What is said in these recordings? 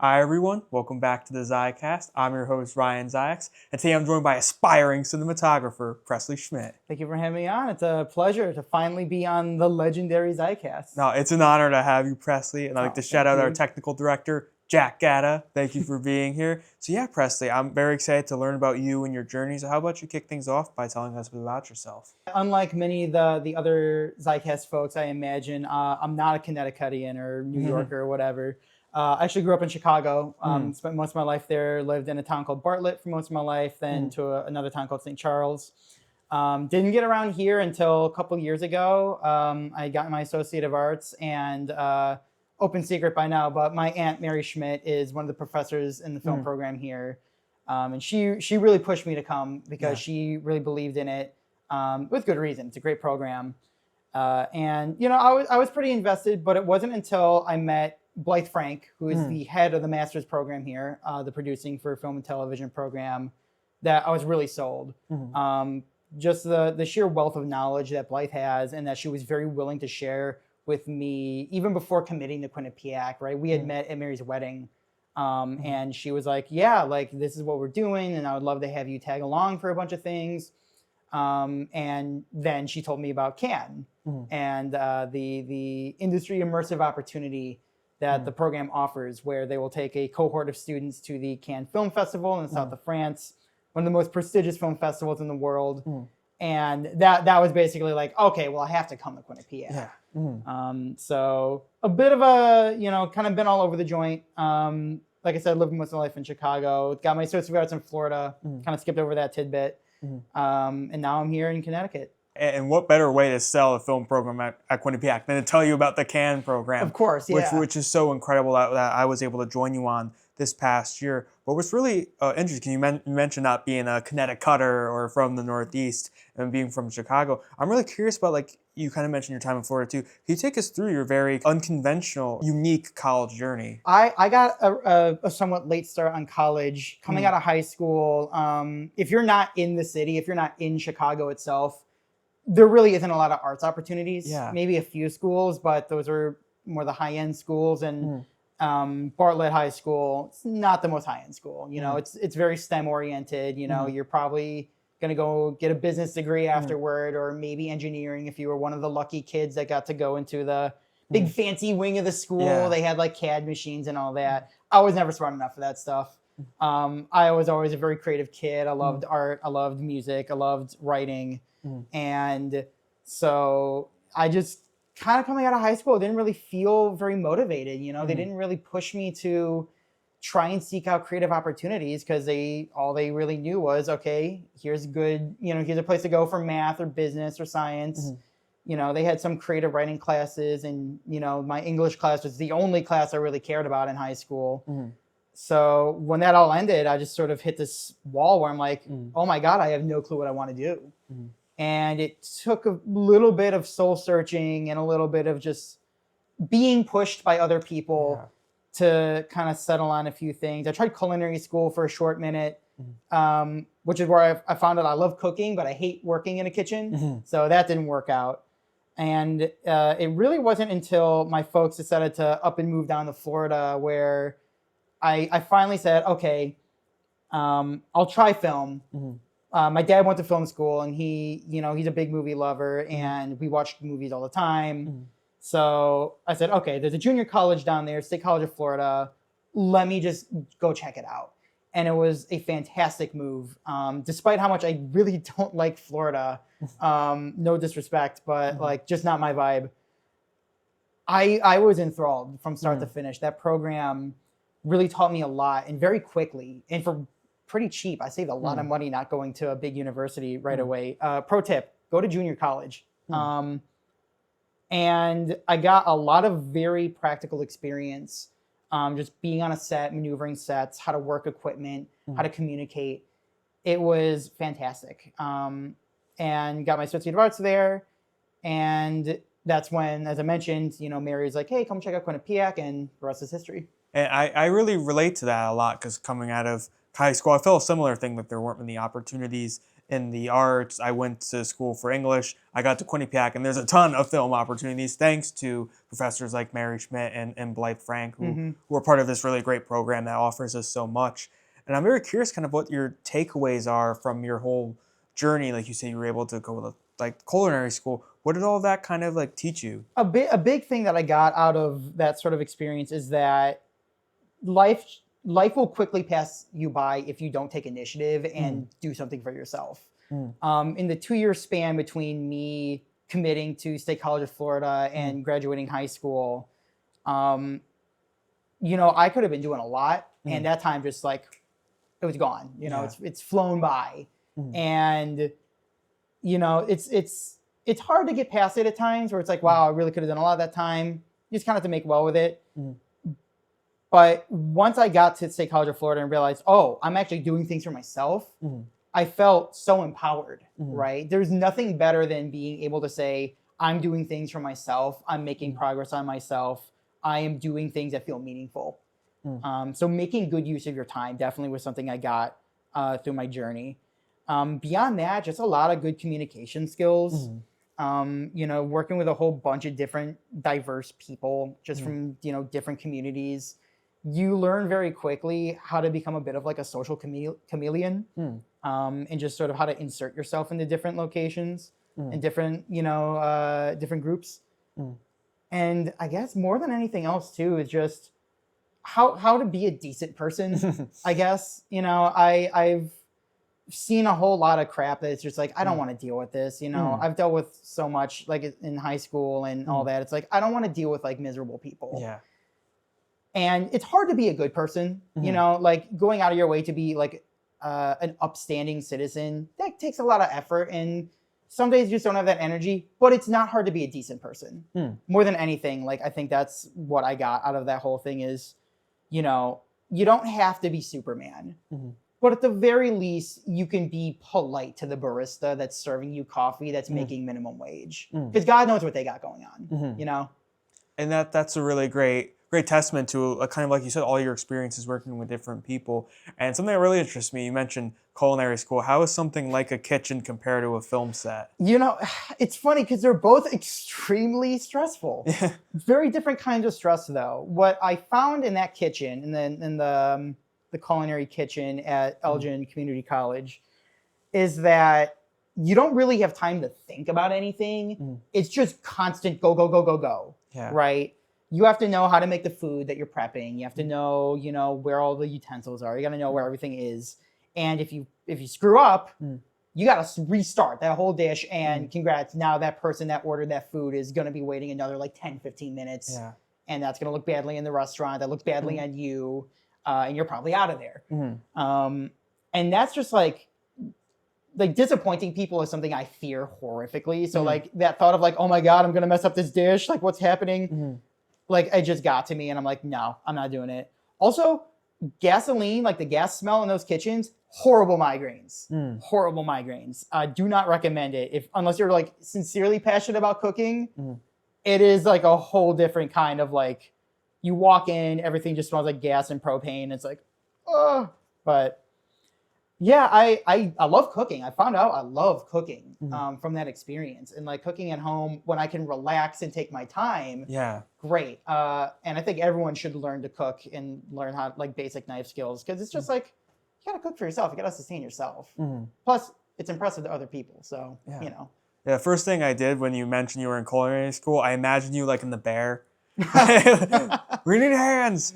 Hi everyone, welcome back to the Zicast. I'm your host Ryan Ziaks, and today I'm joined by aspiring cinematographer Presley Schmitt. Thank you for having me on. It's a pleasure to finally be on the legendary Zicast. Now, it's an honor to have you, Presley, and I'd like to shout out our technical director, Jack Gatta. Thank you for being here. So yeah, Presley, I'm very excited to learn about you and your journey. So how about you kick things off by telling us about yourself? Unlike many of the other Zicast folks, I imagine, I'm not a Connecticutian or New Yorker or whatever. I actually grew up in Chicago, spent most of my life there, lived in a town called Bartlett for most of my life, then to another town called St. Charles. Didn't get around here until a couple years ago. I got my Associate of Arts, and open secret by now, but my aunt Mary Schmitt is one of the professors in the film program here. And she really pushed me to come because she really believed in it, with good reason. It's a great program. And you know, I was pretty invested, but it wasn't until I met Blythe Frank, who is the head of the master's program here, the producing for film and television program, that I was really sold. Just the sheer wealth of knowledge that Blythe has, and that she was very willing to share with me even before committing to Quinnipiac, right? We had met at Mary's wedding, and she was like, yeah, like this is what we're doing, and I would love to have you tag along for a bunch of things. And then she told me about Cannes and the industry immersive opportunity that the program offers, where they will take a cohort of students to the Cannes Film Festival in the south of France, one of the most prestigious film festivals in the world. And that was basically like, okay, well, I have to come to Quinnipiac. So a bit of a, you know, kind of been all over the joint. Like I said, lived most of my life in Chicago, got my Associate of Arts in Florida, kind of skipped over that tidbit. And now I'm here in Connecticut. And what better way to sell a film program at Quinnipiac than to tell you about the Cannes program? Of course, yeah. Which is so incredible that I was able to join you on this past year. But what's really interesting, you mentioned not being a Connecticutter or from the Northeast and being from Chicago. I'm really curious about, like, you kind of mentioned your time in Florida too. Can you take us through your very unconventional, unique college journey? I got a somewhat late start on college. Coming out of high school, if you're not in the city, if you're not in Chicago itself, there really isn't a lot of arts opportunities. Maybe a few schools, but those are more the high-end schools. And Bartlett High School, it's not the most high-end school. You know, it's very STEM-oriented. You know, you're probably going to go get a business degree afterward, or maybe engineering if you were one of the lucky kids that got to go into the big fancy wing of the school. They had like CAD machines and all that. I was never smart enough for that stuff. I was always a very creative kid. I loved art. I loved music. I loved writing. And so I just kind of coming out of high school didn't really feel very motivated. You know, they didn't really push me to try and seek out creative opportunities, because all they really knew was, okay, here's good, you know, here's a place to go for math or business or science. You know, they had some creative writing classes, and, you know, my English class was the only class I really cared about in high school. So when that all ended, I just sort of hit this wall where I'm like, oh my God, I have no clue what I want to do. And it took a little bit of soul searching and a little bit of just being pushed by other people to kind of settle on a few things. I tried culinary school for a short minute, which is where I found out I love cooking, but I hate working in a kitchen. So that didn't work out. And it really wasn't until my folks decided to up and move down to Florida where I finally said, okay, I'll try film. My dad went to film school, and he's a big movie lover, and we watched movies all the time. So I said, okay, there's a junior college down there, State College of Florida. Let me just go check it out. And it was a fantastic move, despite how much I really don't like Florida. No disrespect, but like just not my vibe. I was enthralled from start to finish. That program really taught me a lot, and very quickly, and for pretty cheap. I saved a lot of money not going to a big university right away. Pro tip, go to junior college. And I got a lot of very practical experience, just being on a set, maneuvering sets, how to work equipment, how to communicate. It was fantastic. And got my Associate of Arts there. And that's when, as I mentioned, you know, Mary's like, hey, come check out Quinnipiac, and the rest is history. And I really relate to that a lot, because coming out of high school, I felt a similar thing, that there weren't many opportunities in the arts. I went to school for English. I got to Quinnipiac, and there's a ton of film opportunities thanks to professors like Mary Schmitt and Blythe Frank, who are part of this really great program that offers us so much. And I'm very curious kind of what your takeaways are from your whole journey. Like you say, you were able to go to like culinary school. What did all that kind of like teach you? A big thing that I got out of that sort of experience is that life will quickly pass you by if you don't take initiative and do something for yourself. In the 2-year span between me committing to State College of Florida and graduating high school, I could have been doing a lot, and that time just like it was gone. It's flown by, and it's hard to get past it at times where it's like, wow, I really could have done a lot of that time. You just kind of have to make well with it. But once I got to State College of Florida and realized, oh, I'm actually doing things for myself, I felt so empowered, right? There's nothing better than being able to say, I'm doing things for myself. I'm making progress on myself. I am doing things that feel meaningful. So making good use of your time definitely was something I got through my journey. Beyond that, just a lot of good communication skills. Working with a whole bunch of different diverse people just from, different communities. You learn very quickly how to become a bit of like a social chameleon and just sort of how to insert yourself into different locations and different, different groups. And I guess more than anything else too is just how to be a decent person, I guess. I've seen a whole lot of crap that it's just like, I don't want to deal with this. I've dealt with so much like in high school and all that. It's like, I don't want to deal with like miserable people. Yeah. And it's hard to be a good person, like going out of your way to be like an upstanding citizen. That takes a lot of effort. And some days you just don't have that energy, but it's not hard to be a decent person. More than anything, like I think that's what I got out of that whole thing is, you don't have to be Superman. But at the very least, you can be polite to the barista that's serving you coffee that's making minimum wage. Because God knows what they got going on, And that's a really great testament to a kind of, like you said, all your experiences working with different people. And something that really interests me, you mentioned culinary school. How is something like a kitchen compared to a film set? It's funny because they're both extremely stressful. Very different kinds of stress, though. What I found in that kitchen, and then in the culinary kitchen at Elgin Community College, is that you don't really have time to think about anything. It's just constant go, go, go, go, go, right? You have to know how to make the food that you're prepping. You have to know, where all the utensils are. You got to know where everything is. And if you screw up, you got to restart that whole dish. And congrats, now that person that ordered that food is going to be waiting another like 10, 15 minutes. Yeah. And that's going to look badly in the restaurant. That looks badly on you. And you're probably out of there. And that's just like disappointing people is something I fear horrifically. So like that thought of like, oh my God, I'm going to mess up this dish. Like what's happening? Like it just got to me and I'm like, no, I'm not doing it. Also, gasoline, like the gas smell in those kitchens, horrible migraines. Horrible migraines. Do not recommend it unless you're like sincerely passionate about cooking. It is like a whole different kind of like, you walk in, everything just smells like gas and propane. It's like, oh, but yeah, I love cooking. I found out I love cooking from that experience, and like cooking at home when I can relax and take my time. Yeah, great. And I think everyone should learn to cook and learn how like basic knife skills because it's just like you gotta cook for yourself. You gotta sustain yourself. Plus, it's impressive to other people. So Yeah, first thing I did when you mentioned you were in culinary school, I imagined you like in The Bear. We need hands.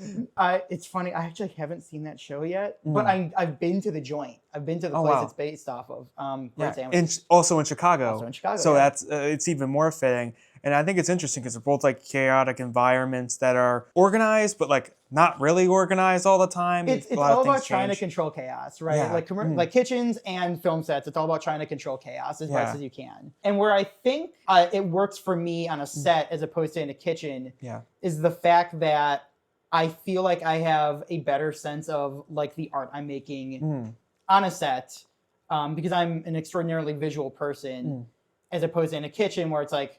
It's funny. I actually haven't seen that show yet, but I've been to the joint. I've been to the place it's based off of. Great sandwiches. Also in Chicago. Also in Chicago. So that's it's even more fitting. And I think it's interesting because they're both like chaotic environments that are organized, but like not really organized all the time. It's all about trying to control chaos, right? Yeah. Like kitchens and film sets, it's all about trying to control chaos as best as you can. And where I think it works for me on a set as opposed to in a kitchen is the fact that I feel like I have a better sense of like the art I'm making on a set because I'm an extraordinarily visual person as opposed to in a kitchen where it's like,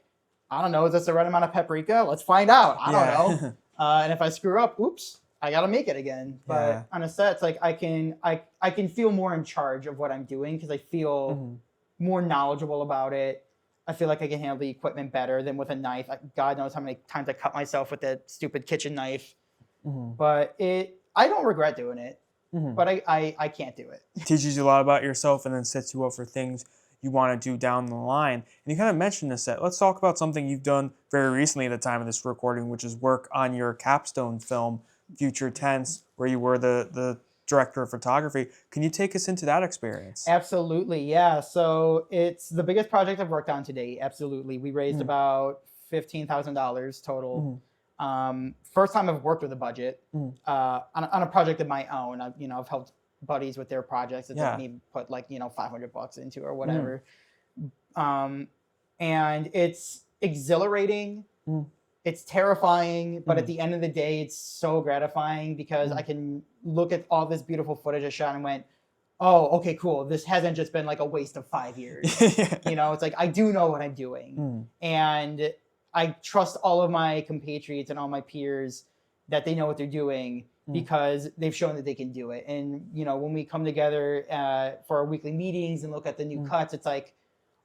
I don't know, is this the right amount of paprika? Let's find out. I don't know. And if I screw up, oops, I gotta make it again. But on a set, it's like I can feel more in charge of what I'm doing because I feel more knowledgeable about it. I feel like I can handle the equipment better than with a knife. God knows how many times I cut myself with that stupid kitchen knife. But I don't regret doing it. But I can't do it. Teaches you a lot about yourself and then sets you up for things you want to do down the line. And you kind of mentioned this set. Let's talk about something you've done very recently at the time of this recording, which is work on your Capstone film, Future Tense, where you were the director of photography. Can you take us into that experience? Absolutely, yeah. So it's the biggest project I've worked on to date. Absolutely. We raised about $15,000 total. First time I've worked with a budget on a project of my own. I've helped buddies with their projects. It's like me put like, $500 into or whatever. And it's exhilarating. It's terrifying, but at the end of the day, it's so gratifying because I can look at all this beautiful footage I shot and went, oh, okay, cool. This hasn't just been like a waste of 5 years. It's like, I do know what I'm doing. And I trust all of my compatriots and all my peers that they know what they're doing because they've shown that they can do it. And, when we come together for our weekly meetings and look at the new cuts, it's like,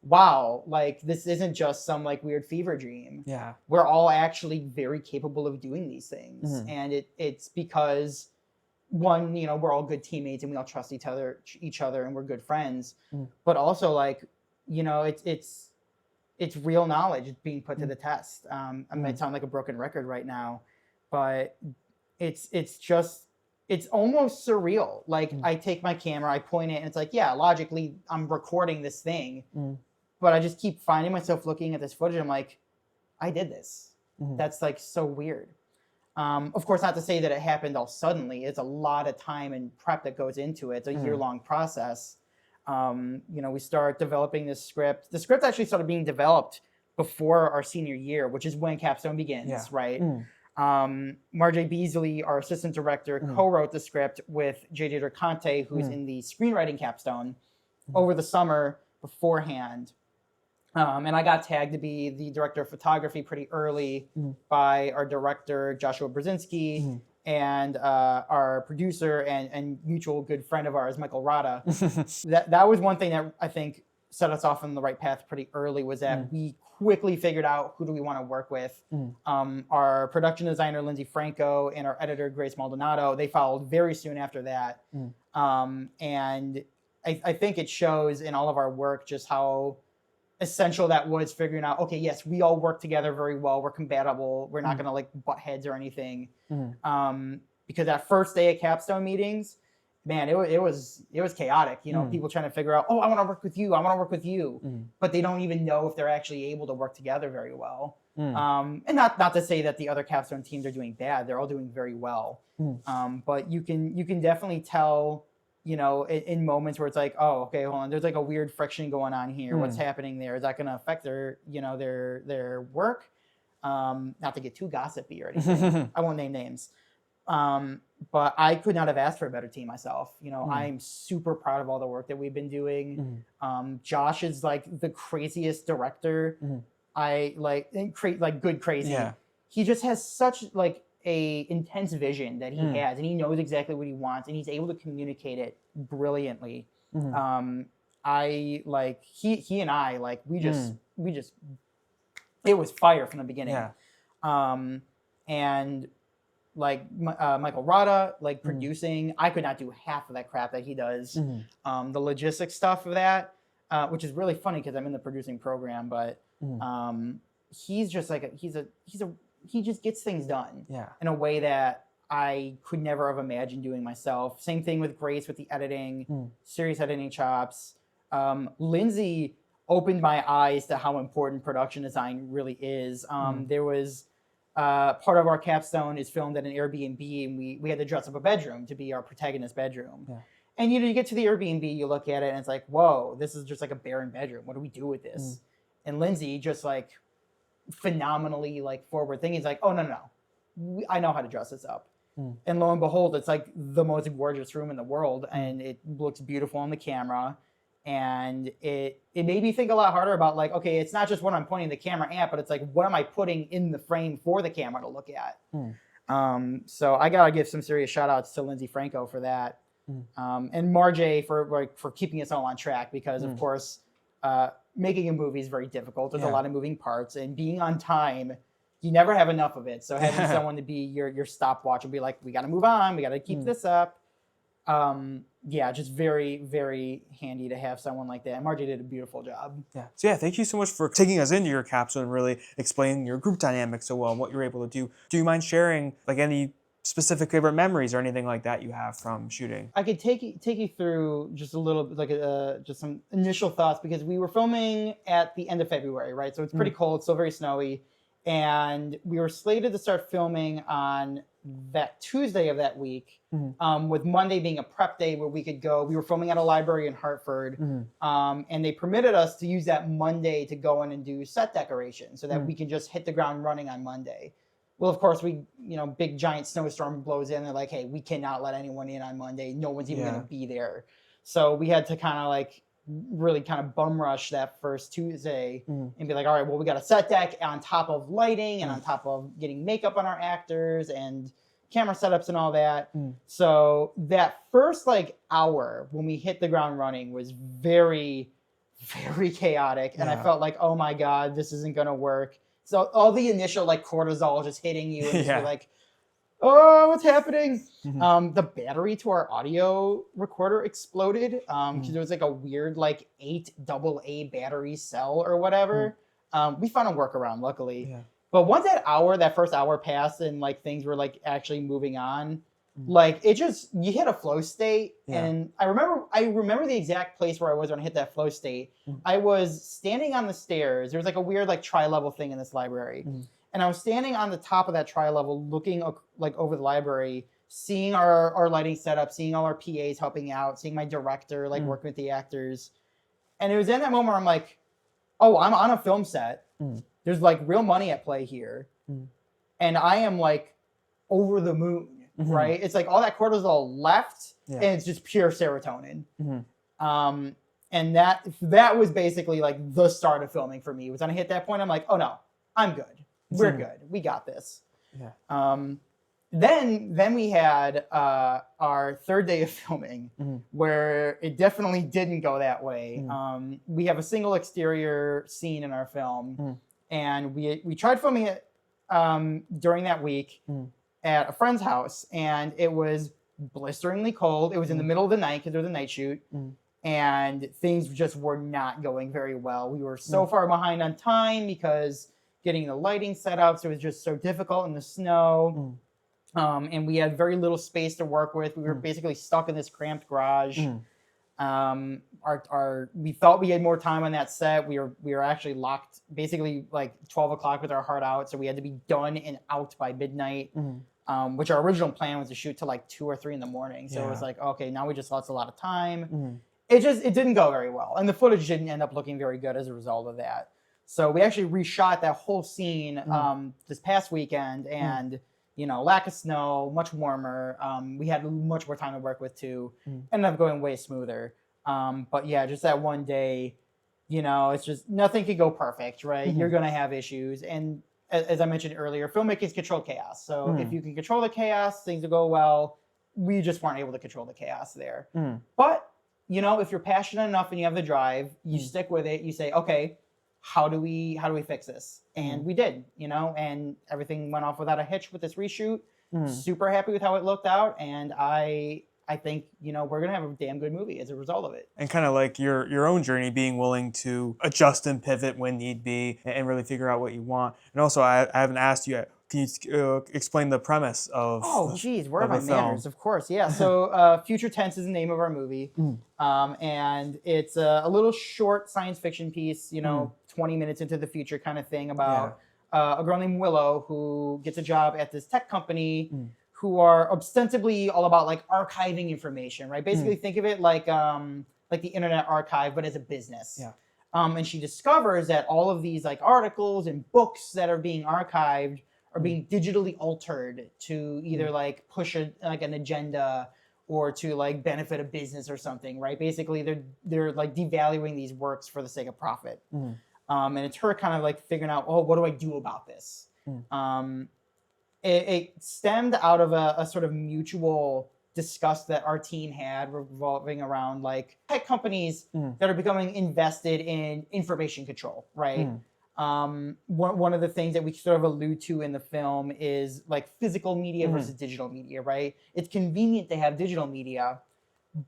wow, like this isn't just some like weird fever dream. Yeah. We're all actually very capable of doing these things. And it's because one, we're all good teammates and we all trust each other and we're good friends. But also like, it's real knowledge being put to the test. I might sound like a broken record right now, but it's almost surreal. Like I take my camera, I point it, and it's like, yeah, logically I'm recording this thing, but I just keep finding myself looking at this footage. I'm like, I did this. That's like so weird. Of course, not to say that it happened all suddenly. It's a lot of time and prep that goes into it. It's a year-long process. We start developing this script. The script actually started being developed before our senior year, which is when Capstone begins, right? Marjay Beasley, our assistant director, co-wrote the script with JJ DeConte, who's in the screenwriting Capstone, over the summer beforehand. And I got tagged to be the director of photography pretty early by our director, Joshua Brzezinski, and our producer and mutual good friend of ours, Michael Rada. That was one thing that I think set us off on the right path pretty early, was that we quickly figured out who do we want to work with. Our production designer, Lindsay Franco, and our editor, Grace Maldonado, they followed very soon after that. And I think it shows in all of our work just how essential that was, figuring out, okay, yes, we all work together very well. We're compatible. We're not going to like butt heads or anything. Because that first day at Capstone meetings, man, it was chaotic. People trying to figure out, oh, I want to work with you. I want to work with you. But they don't even know if they're actually able to work together very well. And not to say that the other Capstone teams are doing bad. They're all doing very well. But you can definitely tell, in moments where it's like, oh, okay, hold on, there's like a weird friction going on here. What's happening there? Is that going to affect their work? Not to get too gossipy or anything. I won't name names. But I could not have asked for a better team myself. I'm super proud of all the work that we've been doing. Josh is like the craziest director. I like good crazy. Yeah. He just has such like a intense vision that he has, and he knows exactly what he wants, and he's able to communicate it brilliantly. I like he and I like we just it was fire from the beginning. And like Michael Rada, like producing, I could not do half of that crap that he does. The logistics stuff of that, which is really funny because I'm in the producing program, but he's just like he just gets things done in a way that I could never have imagined doing myself. Same thing with Grace with the editing, serious editing chops. Lindsay opened my eyes to how important production design really is. There was part of our Capstone is filmed at an Airbnb, and we had to dress up a bedroom to be our protagonist's bedroom. And you get to the Airbnb, you look at it, and it's like, whoa, this is just like a barren bedroom. What do we do with this? And Lindsay just like phenomenally like forward thinking. He's like, oh no, I know how to dress this up. And lo and behold, it's like the most gorgeous room in the world, and it looks beautiful on the camera. And it made me think a lot harder about like, okay, it's not just what I'm pointing the camera at, but it's like, what am I putting in the frame for the camera to look at? So I gotta give some serious shout outs to Lindsay Franco for that. And Marjay for keeping us all on track, because of course, making a movie is very difficult. There's a lot of moving parts, and being on time, you never have enough of it. So having someone to be your stopwatch and be like, we got to move on, we got to keep this up. Just very, very handy to have someone like that. And Marjay did a beautiful job. Yeah. So thank you so much for taking us into your capsule and really explaining your group dynamic so well and what you're able to do. Do you mind sharing like any specific favorite memories or anything like that you have from shooting? I could take you through just a little bit, like just some initial thoughts, because we were filming at the end of February, right? So it's pretty cold, still very snowy, and we were slated to start filming on that Tuesday of that week, with Monday being a prep day where we could go. We were filming at a library in Hartford, and they permitted us to use that Monday to go in and do set decoration so that we can just hit the ground running on Monday. Well, of course, big giant snowstorm blows in. They're like, hey, we cannot let anyone in on Monday. No one's even going to be there. So we had to kind of like really kind of bum rush that first Tuesday and be like, all right, well, we got a set deck on top of lighting and on top of getting makeup on our actors and camera setups and all that. So that first like hour when we hit the ground running was very, very chaotic. And I felt like, oh my God, this isn't going to work. So all the initial like cortisol just hitting you, and just you're like, oh, what's happening? The battery to our audio recorder exploded because there was like a weird like 8 AA battery cell or whatever. We found a workaround, luckily. But once that first hour passed and like things were like actually moving on, like it just, you hit a flow state. And I remember the exact place where I was when I hit that flow state. I was standing on the stairs. There was like a weird like tri-level thing in this library. And I was standing on the top of that tri-level looking like over the library, seeing our lighting setup, seeing all our PAs helping out, seeing my director like working with the actors. And it was in that moment where I'm like, oh, I'm on a film set. There's like real money at play here. And I am like over the moon. Right? It's like all that cortisol left and it's just pure serotonin. And that was basically like the start of filming for me. Was when I hit that point, I'm like, oh no, I'm good. We're good. We got this. Then we had our third day of filming where it definitely didn't go that way. We have a single exterior scene in our film, and we tried filming it during that week at a friend's house, and it was blisteringly cold. It was in the middle of the night because there was a night shoot, and things just were not going very well. We were so far behind on time because getting the lighting set up, so it was just so difficult in the snow. And we had very little space to work with. We were basically stuck in this cramped garage. We thought we had more time on that set. We were actually locked basically like 12 o'clock with our heart out. So we had to be done and out by midnight, which our original plan was to shoot till like 2 or 3 in the morning. So it was like, okay, now we just lost a lot of time. It didn't go very well. And the footage didn't end up looking very good as a result of that. So we actually reshot that whole scene this past weekend, and lack of snow, much warmer. We had much more time to work with too. Ended up going way smoother. But yeah, just that one day, it's just nothing could go perfect, right? You're going to have issues. And as I mentioned earlier, filmmakers control chaos. So if you can control the chaos, things will go well. We just weren't able to control the chaos there. But, if you're passionate enough and you have the drive, you stick with it. You say, okay, how do we fix this? And we did, and everything went off without a hitch with this reshoot. Super happy with how it looked out. And I think, we're going to have a damn good movie as a result of it. And kind of like your own journey, being willing to adjust and pivot when need be and really figure out what you want. And also, I haven't asked you yet, can you explain the premise of Oh, geez, where are my manners? Of course, yeah. So Future Tense is the name of our movie. And it's a little short science fiction piece, 20 minutes into the future kind of thing about a girl named Willow who gets a job at this tech company who are ostensibly all about like archiving information, right? Basically think of it like the Internet Archive, but as a business. And she discovers that all of these like articles and books that are being archived are being digitally altered to either like push an agenda or to like benefit a business or something, right? Basically, they're like devaluing these works for the sake of profit. And it's her kind of like figuring out, oh, what do I do about this? it stemmed out of a sort of mutual disgust that our team had revolving around like tech companies that are becoming invested in information control, right? One of the things that we sort of allude to in the film is like physical media versus digital media, right? It's convenient to have digital media,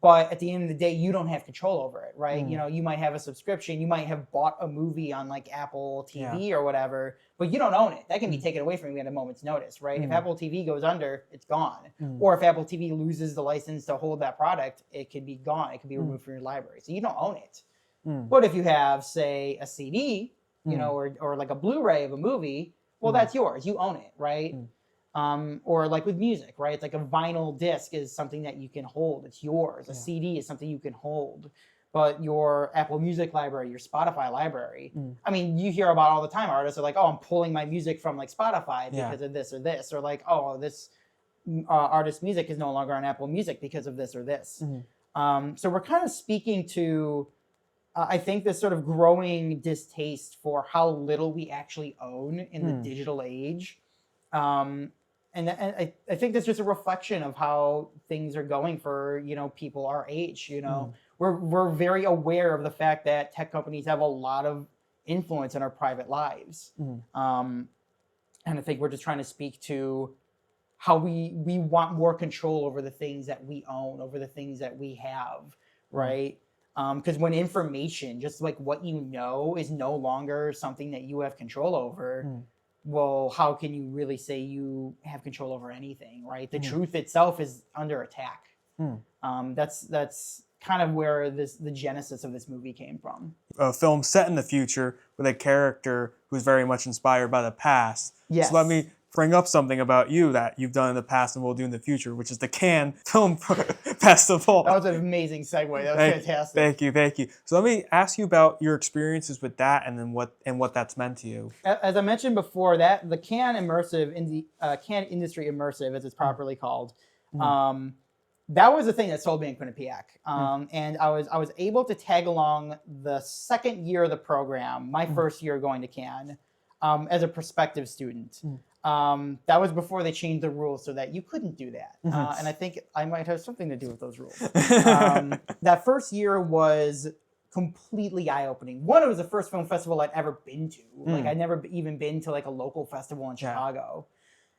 but at the end of the day, you don't have control over it, right? You know, you might have a subscription, you might have bought a movie on like Apple TV or whatever, but you don't own it. That can be taken away from you at a moment's notice, right? If Apple TV goes under, it's gone. Or if Apple TV loses the license to hold that product, it could be gone. It could be removed from your library. So you don't own it. But if you have, say, a CD, you know, or like a Blu-ray of a movie, well, that's yours. You own it, right? Or like with music, right? It's like a vinyl disc is something that you can hold. It's yours. A CD is something you can hold. But your Apple Music library, your Spotify library, I mean, you hear about all the time artists are like, oh, I'm pulling my music from like Spotify because of this or this. Or like, oh, this artist's music is no longer on Apple Music because of this or this. So we're kind of speaking to, I think, this sort of growing distaste for how little we actually own in the digital age. And I think that's just a reflection of how things are going for, you know, people our age. You know, we're very aware of the fact that tech companies have a lot of influence in our private lives. And I think we're just trying to speak to how we want more control over the things that we own, over the things that we have, right? Because when information, just like what you know, is no longer something that you have control over, well, how can you really say you have control over anything, right? The truth itself is under attack. That's kind of where the genesis of this movie came from. A film set in the future with a character who's very much inspired by the past. Yes. So let me bring up something about you that you've done in the past and will do in the future, which is the Cannes Film Festival. That was an amazing segue. That was fantastic. Thank you. So let me ask you about your experiences with that and then what that's meant to you. As I mentioned before, that the Cannes Immersive, in the Cannes Industry Immersive, as it's properly called, that was the thing that sold me in Quinnipiac. And I was able to tag along the second year of the program, my first year going to Cannes, as a prospective student. That was before they changed the rules so that you couldn't do that. And I think I might have something to do with those rules. That first year was completely eye-opening. One, it was the first film festival I'd ever been to. Like, I'd never even been to like a local festival in Chicago.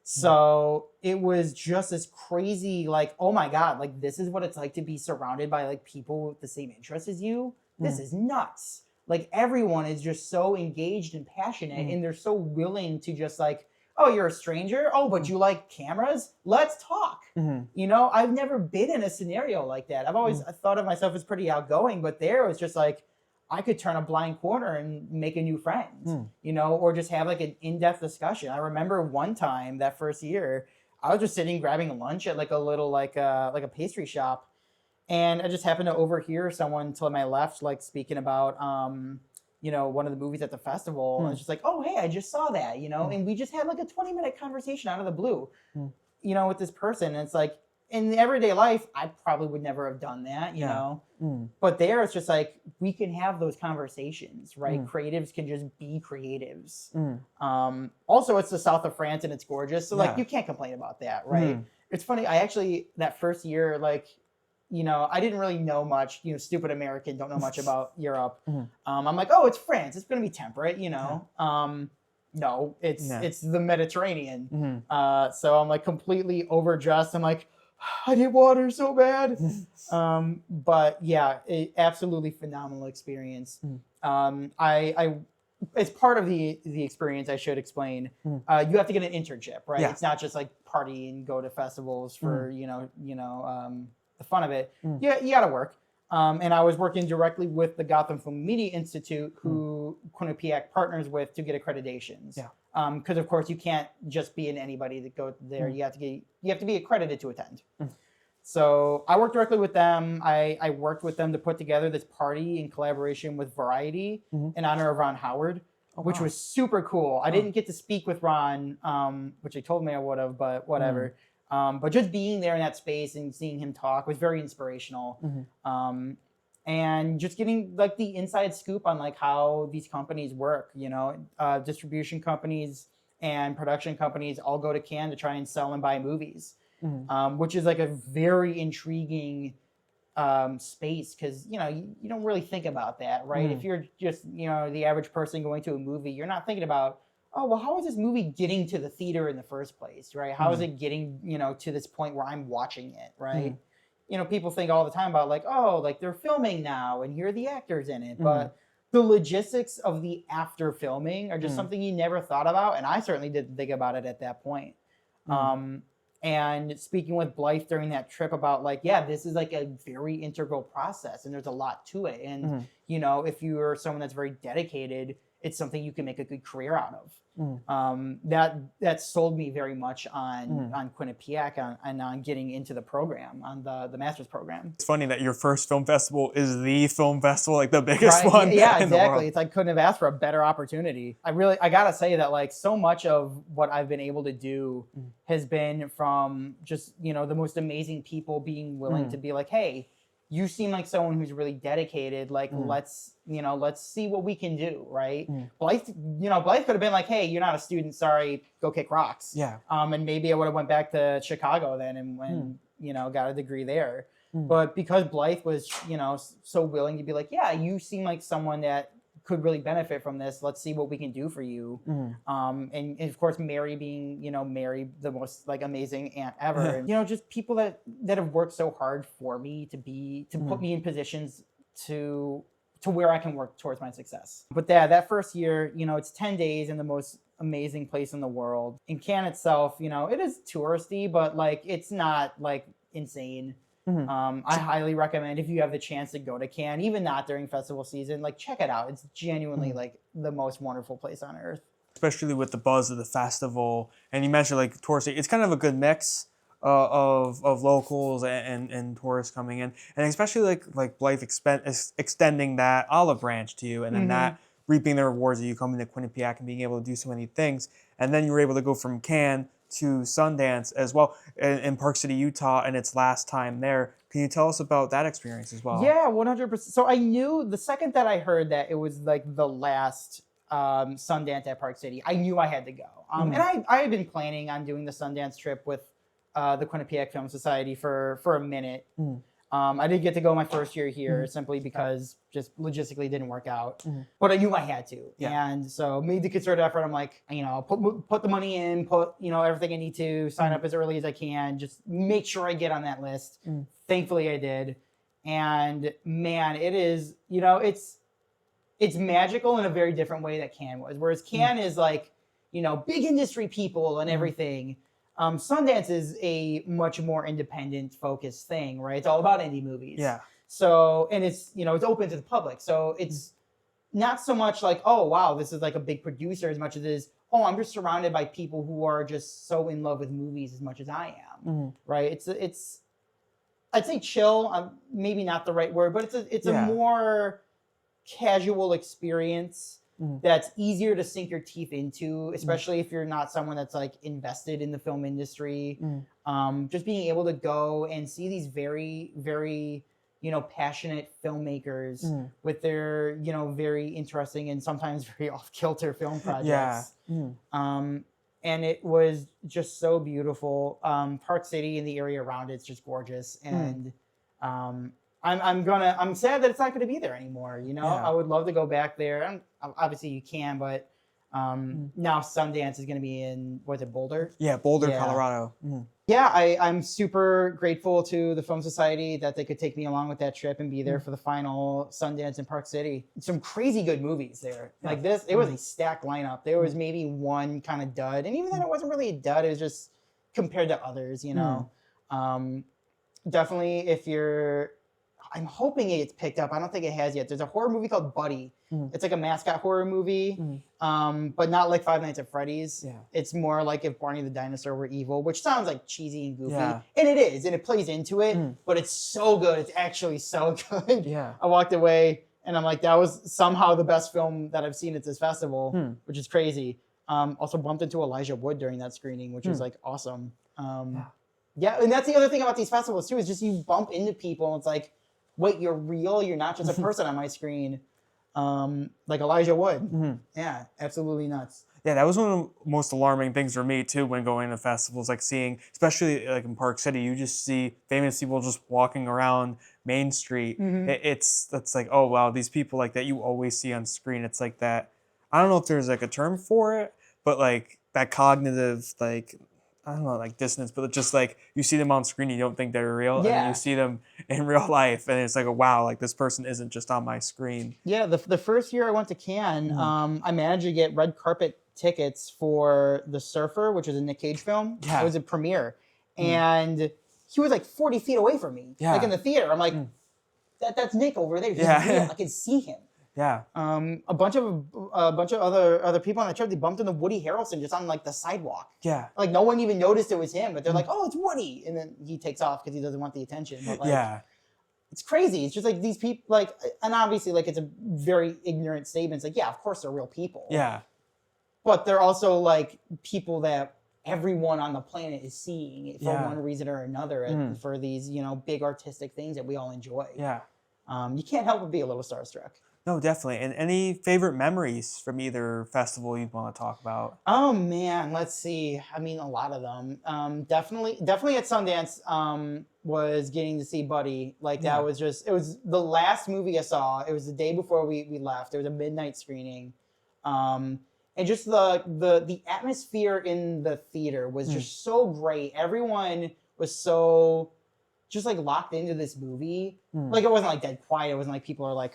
So it was just this crazy, like, oh my God, like this is what it's like to be surrounded by like people with the same interests as you. This is nuts. Like everyone is just so engaged and passionate and they're so willing to just like, oh, you're a stranger? Oh, but you like cameras? Let's talk. You know, I've never been in a scenario like that. I've always thought of myself as pretty outgoing, but there it was just like, I could turn a blind corner and make a new friend, you know, or just have like an in-depth discussion. I remember one time that first year, I was just sitting grabbing lunch at like a little like a pastry shop. And I just happened to overhear someone to my left, like speaking about, you know, one of the movies at the festival. And I was just like, oh, hey, I just saw that, you know, and we just had like a 20-minute conversation out of the blue, you know, with this person. And it's like, in everyday life, I probably would never have done that, you know, but there it's just like, we can have those conversations, right? Creatives can just be creatives. Also, it's the south of France and it's gorgeous. So like, you can't complain about that, right? It's funny. I actually, that first year, like, you know, I didn't really know much, you know, stupid American, don't know much about Europe. I'm like, oh, it's France. It's going to be temperate, you know. No, it's the Mediterranean. So I'm like completely overdressed. I'm like, I need water so bad. But yeah, absolutely phenomenal experience. I it's part of the experience, I should explain. You have to get an internship, right? It's not just like party and go to festivals for, you know, the fun of it. Yeah, you got to work. And I was working directly with the Gotham Film Media Institute, who Quinnipiac partners with to get accreditations. Because of course you can't just be in anybody that go there. You have to be accredited to attend. So I worked directly with them. I worked with them to put together this party in collaboration with Variety in honor of Ron Howard, which was super cool. I didn't get to speak with Ron, which they told me I would have, but whatever. But just being there in that space and seeing him talk was very inspirational. And just getting like the inside scoop on like how these companies work, you know, distribution companies and production companies all go to Cannes to try and sell and buy movies, which is like a very intriguing space, because you don't really think about that, right? If you're just the average person going to a movie, you're not thinking about, oh well, how is this movie getting to the theater in the first place, right? How is it getting to this point where I'm watching it, right? People think all the time about like, oh, like they're filming now and here are the actors in it, but the logistics of the after filming are just something you never thought about, and I certainly didn't think about it at that point. And speaking with Blythe during that trip about like, yeah, this is like a very integral process and there's a lot to it. And, if you're someone that's very dedicated, it's something you can make a good career out of. That sold me very much on Quinnipiac and on getting into the program, on the master's program. It's funny that your first film festival is the film festival, like the biggest one. Yeah, in the exactly. world. It's I couldn't have asked for a better opportunity. I gotta say that like so much of what I've been able to do has been from just the most amazing people being willing to be like, hey, you seem like someone who's really dedicated. Like, let's see what we can do, right? Blythe could have been like, hey, you're not a student, sorry, go kick rocks. Yeah. And maybe I would have went back to Chicago then and got a degree there. But because Blythe was, so willing to be like, yeah, you seem like someone that could really benefit from this. Let's see what we can do for you. And of course, Mary being, Mary, the most like amazing aunt ever. And, just people that have worked so hard for me to put me in positions to where I can work towards my success. But that first year, it's 10 days in the most amazing place in the world. In Cannes itself, it is touristy, but like, it's not like insane. I highly recommend if you have the chance to go to Cannes, even not during festival season, like check it out. It's genuinely like the most wonderful place on earth. Especially with the buzz of the festival, and you mentioned like touristy, it's kind of a good mix of locals and tourists coming in, and especially like Blythe extending that olive branch to you, and then that reaping the rewards of you coming to Quinnipiac and being able to do so many things, and then you were able to go from Cannes to Sundance as well in Park City, Utah, and its last time there. Can you tell us about that experience as well? Yeah, 100%. So I knew the second that I heard that it was like the last Sundance at Park City, I knew I had to go. And I had been planning on doing the Sundance trip with the Quinnipiac Film Society for a minute. I did get to go my first year here simply because just logistically didn't work out, but I knew I had to. And so made the concerted effort. I'm like, put the money in, put, everything I need to, sign up as early as I can, just make sure I get on that list. Thankfully I did. And man, it is, it's magical in a very different way that Cannes was. Whereas Cannes is like, big industry people and everything. Sundance is a much more independent focused thing, right? It's all about indie movies. Yeah. So, and it's, it's open to the public. So it's not so much like, oh, wow, this is like a big producer as much as it is, oh, I'm just surrounded by people who are just so in love with movies as much as I am, right? It's, I'd say chill, maybe not the right word, but it's a more casual experience that's easier to sink your teeth into, especially if you're not someone that's like invested in the film industry. Just being able to go and see these very, very, passionate filmmakers with their, very interesting and sometimes very off-kilter film projects. And it was just so beautiful. Park City and the area around it's just gorgeous. And I'm sad that it's not going to be there anymore. I would love to go back there. And obviously you can, but now Sundance is going to be in, was it Boulder? Yeah, Boulder, Colorado. Yeah, I'm super grateful to the Film Society that they could take me along with that trip and be there for the final Sundance in Park City. Some crazy good movies there. Like this, it was a stacked lineup. There was maybe one kind of dud. And even then it wasn't really a dud. It was just compared to others, Definitely if you're, I'm hoping it's picked up. I don't think it has yet. There's a horror movie called Buddy. It's like a mascot horror movie, but not like Five Nights at Freddy's. It's more like if Barney the Dinosaur were evil, which sounds like cheesy and goofy. And it is, and it plays into it, but it's so good. It's actually so good. I walked away and I'm like, that was somehow the best film that I've seen at this festival, which is crazy. Also bumped into Elijah Wood during that screening, which was like awesome. Yeah, and that's the other thing about these festivals too, is just you bump into people and it's like, wait, you're real? You're not just a person on my screen. like Elijah Wood. Yeah, absolutely nuts. Yeah, that was one of the most alarming things for me too when going to festivals, like seeing, especially like in Park City, you just see famous people just walking around Main Street. That's like, oh wow, these people like that you always see on screen. It's like that. I don't know if there's like a term for it, but like that cognitive, like, I don't know, like dissonance, but it's just like you see them on screen, you don't think they're real, and then you see them in real life, and it's like, oh, wow, like this person isn't just on my screen. Yeah, the first year I went to Cannes, I managed to get red carpet tickets for The Surfer, which is a Nick Cage film. Yeah. It was a premiere, and he was like 40 feet away from me, like in the theater. I'm like, that's Nick over there. He's real. I can see him. Yeah. A bunch of other people on the trip, they bumped into Woody Harrelson just on like the sidewalk. Yeah. Like no one even noticed it was him, but they're like, "Oh, it's Woody," and then he takes off because he doesn't want the attention. But like, it's crazy. It's just like these people, like, and obviously, like, it's a very ignorant statement. It's like, yeah, of course they're real people. Yeah. But they're also like people that everyone on the planet is seeing for one reason or another for these, you know, big artistic things that we all enjoy. Yeah. You can't help but be a little starstruck. No, definitely. And any favorite memories from either festival you'd want to talk about? Oh man, let's see. I mean, a lot of them. Definitely at Sundance. Was getting to see Buddy. Like that was just. It was the last movie I saw. It was the day before we left. It was a midnight screening, and just the atmosphere in the theater was just so great. Everyone was so just like locked into this movie. Like it wasn't like dead quiet. It wasn't like people are like.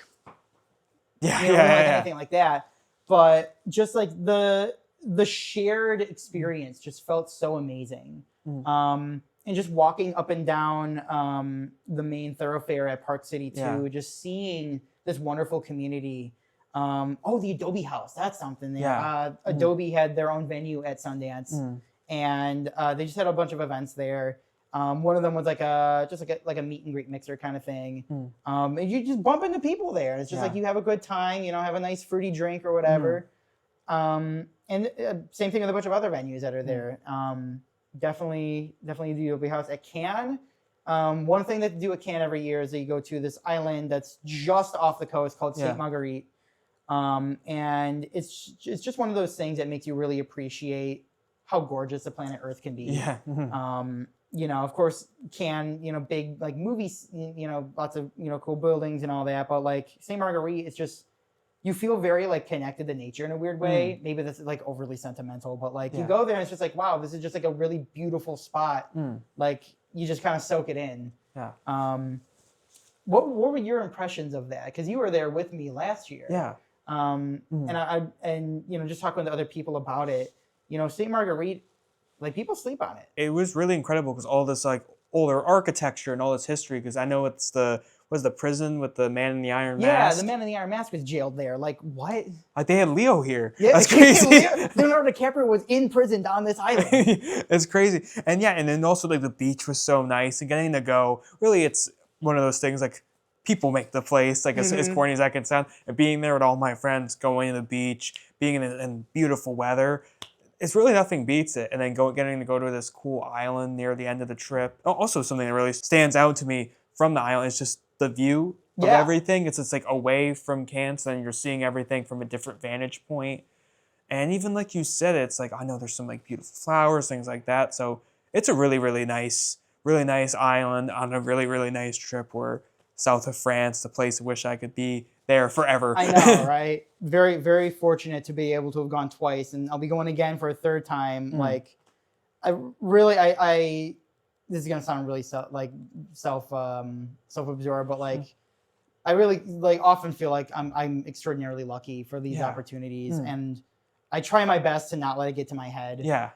Anything like that, but just like the shared experience just felt so amazing. And just walking up and down the main thoroughfare at Park City too, just seeing this wonderful community. The Adobe House, that's something there. Adobe had their own venue at Sundance, and they just had a bunch of events there. One of them was like a meet and greet mixer kind of thing. And you just bump into people there. And it's just like you have a good time, you know, have a nice fruity drink or whatever. And same thing with a bunch of other venues that are there. Definitely the Adobe House at Cannes. One thing that they do at Cannes every year is that you go to this island that's just off the coast called Sainte Marguerite. And it's just one of those things that makes you really appreciate how gorgeous the planet Earth can be. You know, of course, Cannes, you know, big like movies, you know, lots of, you know, cool buildings and all that. But like Sainte Marguerite, it's just, you feel very like connected to nature in a weird way. Maybe that's like overly sentimental, but like you go there and it's just like, wow, this is just like a really beautiful spot. Like you just kind of soak it in. What were your impressions of that? Because you were there with me last year. And you know, just talking to other people about it, you know, Sainte Marguerite, like people sleep on it. It was really incredible because all this like older architecture and all this history. Because I know it's the prison with the man in the iron mask. Yeah, the man in the iron mask was jailed there. Like what? Like they had Leo here. Yeah, that's crazy. Leonardo DiCaprio was imprisoned on this island. It's crazy. And and then also like the beach was so nice and getting to go. Really, it's one of those things like people make the place, like as corny as that can sound. And being there with all my friends, going to the beach, being in beautiful weather. It's really nothing beats it. And then getting to go to this cool island near the end of the trip. Also something that really stands out to me from the island is just the view of everything. It's just like away from Cannes, so then you're seeing everything from a different vantage point. And even like you said, it's like, I know there's some like beautiful flowers, things like that. So it's a really, really nice island on a really, really nice trip. Where south of France, the place I wish I could be there forever. I know, right? Very, very fortunate to be able to have gone twice, and I'll be going again for a third time. Like, I this is gonna sound really self-absorbed, but like, I really like often feel like I'm extraordinarily lucky for these opportunities, and I try my best to not let it get to my head.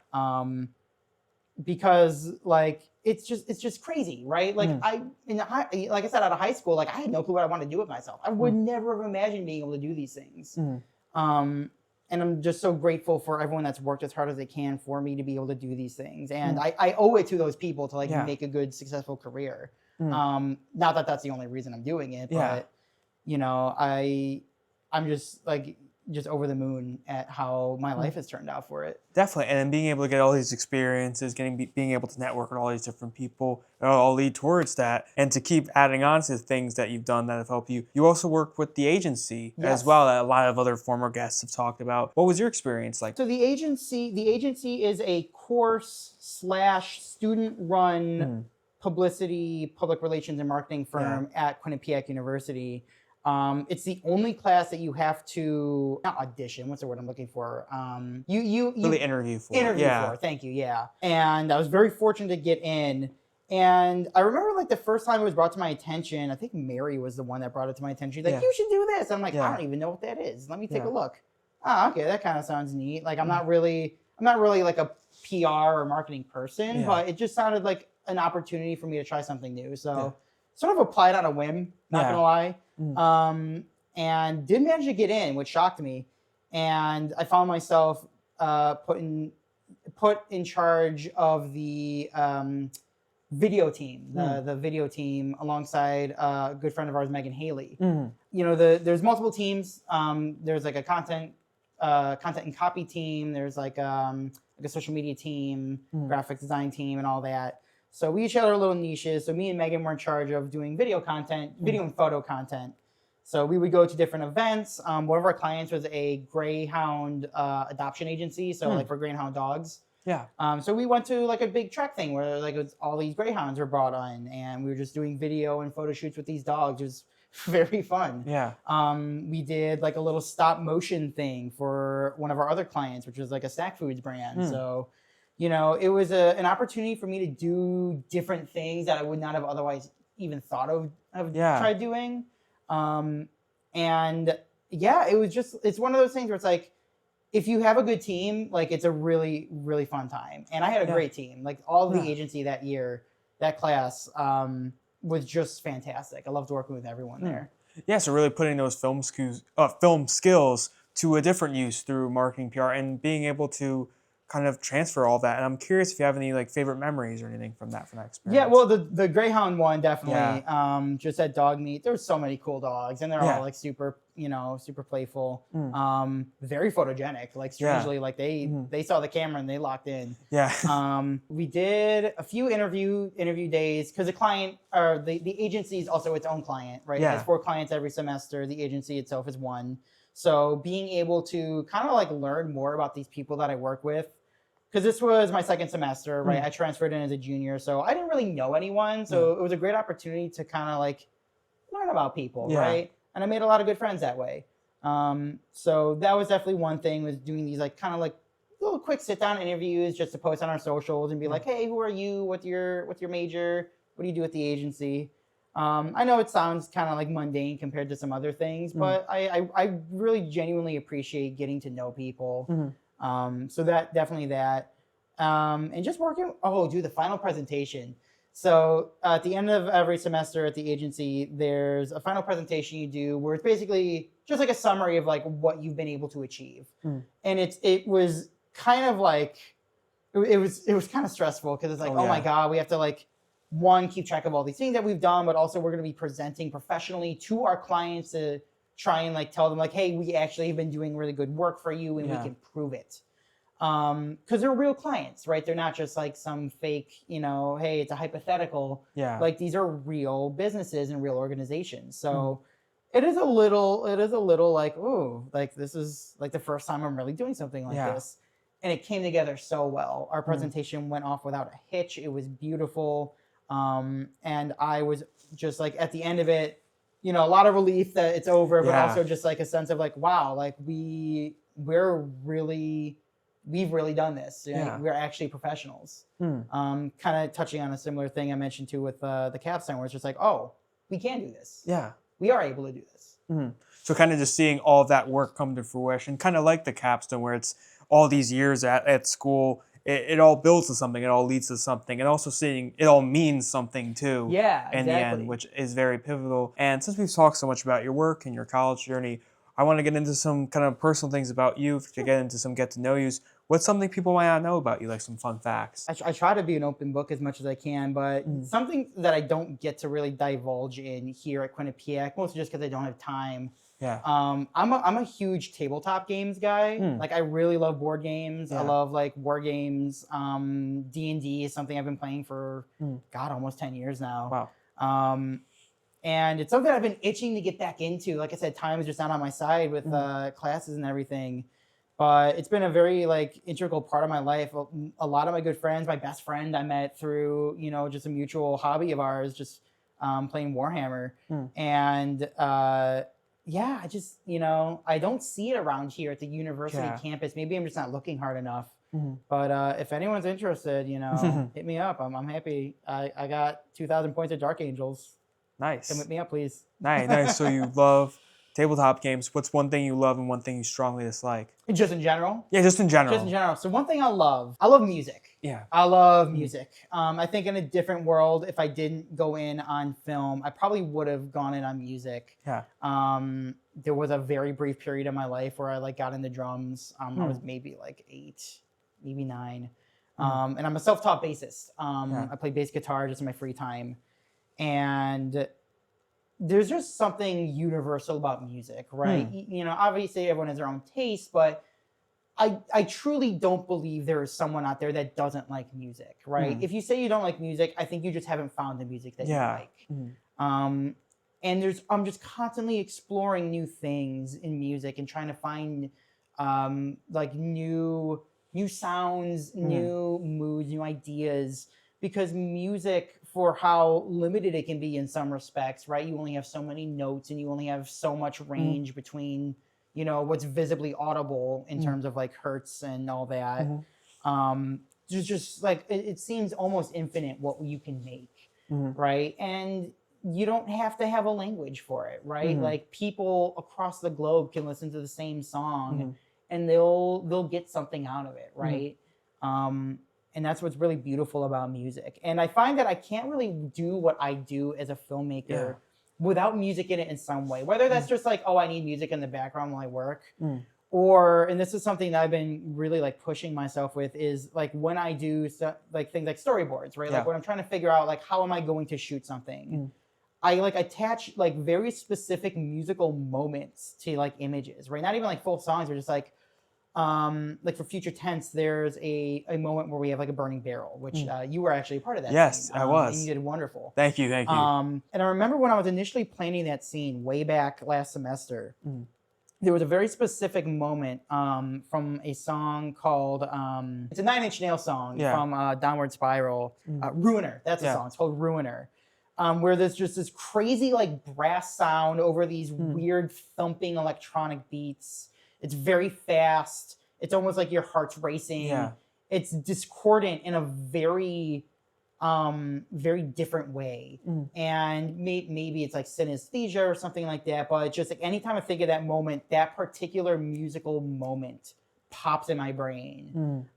Because like it's just crazy, right? Like like I said, out of high school, like I had no clue what I wanted to do with myself. I would never have imagined being able to do these things. And I'm just so grateful for everyone that's worked as hard as they can for me to be able to do these things. And I owe it to those people to like make a good, successful career. Not that that's the only reason I'm doing it, but you know, I'm just like, just over the moon at how my life has turned out for it. Definitely, and then being able to get all these experiences, being able to network with all these different people, all lead towards that, and to keep adding on to the things that you've done that have helped you. You also work with the agency as well, that a lot of other former guests have talked about. What was your experience like? So the agency is a course / student run publicity, public relations, and marketing firm at Quinnipiac University. It's the only class that you have to not audition. What's the word I'm looking for? You really interview for. For. Thank you. Yeah. And I was very fortunate to get in. And I remember like the first time it was brought to my attention. I think Mary was the one that brought it to my attention. She's like, "You should do this." I'm like, "I don't even know what that is. Let me take a look." Oh, okay, that kind of sounds neat. Like I'm not really like a PR or marketing person, but it just sounded like an opportunity for me to try something new. So sort of applied on a whim, not gonna lie. And did manage to get in, which shocked me. And I found myself put in charge of the video team, the video team alongside a good friend of ours, Megan Haley. You know, there's multiple teams. There's like a content and copy team. There's like a social media team, graphic design team, and all that. So we each had our little niches. So me and Megan were in charge of doing video content, video and photo content. So we would go to different events. One of our clients was a greyhound adoption agency. So like for greyhound dogs. Yeah. So we went to like a big trek thing where like it was, all these greyhounds were brought on, and we were just doing video and photo shoots with these dogs. It was very fun. Yeah. We did like a little stop motion thing for one of our other clients, which was like a snack foods brand. So, you know, it was an opportunity for me to do different things that I would not have otherwise even thought of tried doing. And yeah, it's one of those things where it's like, if you have a good team, like it's a really, really fun time. And I had a great team. Like all of the agency that year, that class, was just fantastic. I loved working with everyone there. Yeah, so really putting those film skills to a different use through marketing, PR, and being able to kind of transfer all that. And I'm curious if you have any like favorite memories or anything from that experience. Yeah, well, the Greyhound one definitely. Just at dog meet, there's so many cool dogs, and they're all like super playful, very photogenic. Like strangely, like they saw the camera and they locked in. Yeah. We did a few interview days because the client or the agency is also its own client, right? Yeah. It has 4 clients every semester. The agency itself is 1. So being able to kind of like learn more about these people that I work with. Because this was my second semester, right? I transferred in as a junior, so I didn't really know anyone. So it was a great opportunity to kind of like learn about people, right? And I made a lot of good friends that way. So that was definitely one thing, was doing these like kind of like little quick sit down interviews just to post on our socials and be like, hey, who are you? What's your major? What do you do at the agency? I know it sounds kind of like mundane compared to some other things, but I really genuinely appreciate getting to know people. So that definitely that. And just working, the final presentation. So at the end of every semester at the agency, there's a final presentation you do where it's basically just like a summary of like what you've been able to achieve. And it was kind of like, it was kind of stressful because it's like, my God, we have to like, one, keep track of all these things that we've done, but also we're going to be presenting professionally to our clients to try and like tell them like, hey, we actually have been doing really good work for you and we can prove it. Because they're real clients, right? They're not just like some fake, hey, it's a hypothetical. Like these are real businesses and real organizations. So it is a little like, oh, like this is like the first time I'm really doing something like this. And it came together so well. Our presentation went off without a hitch. It was beautiful. And I was just like at the end of it, a lot of relief that it's over, but also just like a sense of like, wow, like we've really done this. We're actually professionals. Kind of touching on a similar thing I mentioned too with the Capstone, where it's just like, oh, we can do this. Yeah. We are able to do this. So kind of just seeing all of that work come to fruition, kind of like the Capstone, where it's all these years at school, it all builds to something, it all leads to something, and also seeing it all means something too. In the end, which is very pivotal. And since we've talked so much about your work and your college journey, I want to get into some kind of personal things about you, to get into some get to know yous. What's something people might not know about you, like some fun facts? I try to be an open book as much as I can, but something that I don't get to really divulge in here at Quinnipiac, mostly just because I don't have time, Yeah. I'm a huge tabletop games guy. Like, I really love board games. I love like war games. D&D is something I've been playing for God, almost 10 years now. Wow. And it's something I've been itching to get back into. Like I said, time is just not on my side with classes and everything. But it's been a very like integral part of my life. A lot of my good friends, my best friend I met through, you know, just a mutual hobby of ours, just playing Warhammer. And yeah, I just, you know, I don't see it around here at the university campus. Maybe I'm just not looking hard enough. But if anyone's interested, you know, hit me up. I'm happy. I got 2,000 points of Dark Angels. Nice. Come hit me up, please. Nice. So you love tabletop games. What's one thing you love and one thing you strongly dislike? Just in general? Yeah, just in general. Just in general. So one thing I love music. Yeah. I love music. I think in a different world, if I didn't go in on film, I probably would have gone in on music. Yeah. There was a very brief period in my life where I like got into drums. I was maybe like 8, maybe 9. And I'm a self-taught bassist. I play bass guitar just in my free time. And there's just something universal about music, right? You know, obviously everyone has their own taste, but I truly don't believe there is someone out there that doesn't like music, right? If you say you don't like music, I think you just haven't found the music that you like. And I'm just constantly exploring new things in music and trying to find like new sounds, new moods, new ideas, because music, for how limited it can be in some respects, right? You only have so many notes and you only have so much range between, you know, what's visibly audible in terms of like hertz and all that. There's just like, it seems almost infinite what you can make, right? And you don't have to have a language for it, right? Like, people across the globe can listen to the same song and they'll get something out of it, right? And that's what's really beautiful about music. And I find that I can't really do what I do as a filmmaker without music in it in some way. Whether that's just like, oh, I need music in the background while I work, or, and this is something that I've been really like pushing myself with, is like when I do like things like storyboards, right? Like when I'm trying to figure out like, how am I going to shoot something? I like attach like very specific musical moments to like images, right? Not even like full songs, or just like for Future Tense, there's a moment where we have like a burning barrel, which you were actually a part of that. Yes, scene. I was. And you did wonderful. Thank you. And I remember when I was initially planning that scene way back last semester, there was a very specific moment from a song called, it's a 9 Inch Nails song from Downward Spiral, Ruiner. That's the song. It's called Ruiner. Where there's just this crazy like brass sound over these weird thumping electronic beats. It's very fast. It's almost like your heart's racing. It's discordant in a very, very different way. And maybe it's like synesthesia or something like that. But it's just like anytime I think of that moment, that particular musical moment pops in my brain.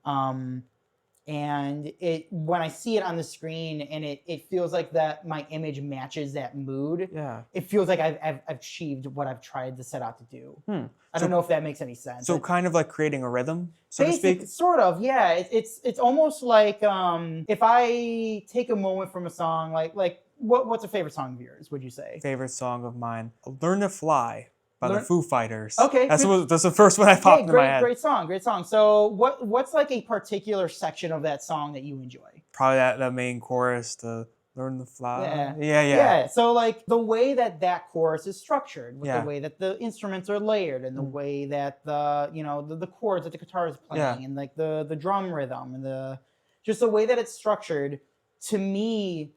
And when I see it on the screen and it feels like that my image matches that mood, it feels like I've achieved what I've tried to set out to do. I don't know if that makes any sense. So kind of like creating a rhythm, so to speak? Sort of, yeah. It's almost like if I take a moment from a song, like what's a favorite song of yours, would you say? Favorite song of mine, Learn to Fly by the Foo Fighters. Okay. That's the first one I popped in my head. Great song. So what's like a particular section of that song that you enjoy? Probably that main chorus, the Learn to Fly. Yeah. So like the way that chorus is structured, with the way that the instruments are layered, and the way that the chords that the guitar is playing, and like the drum rhythm, and just the way that it's structured, to me,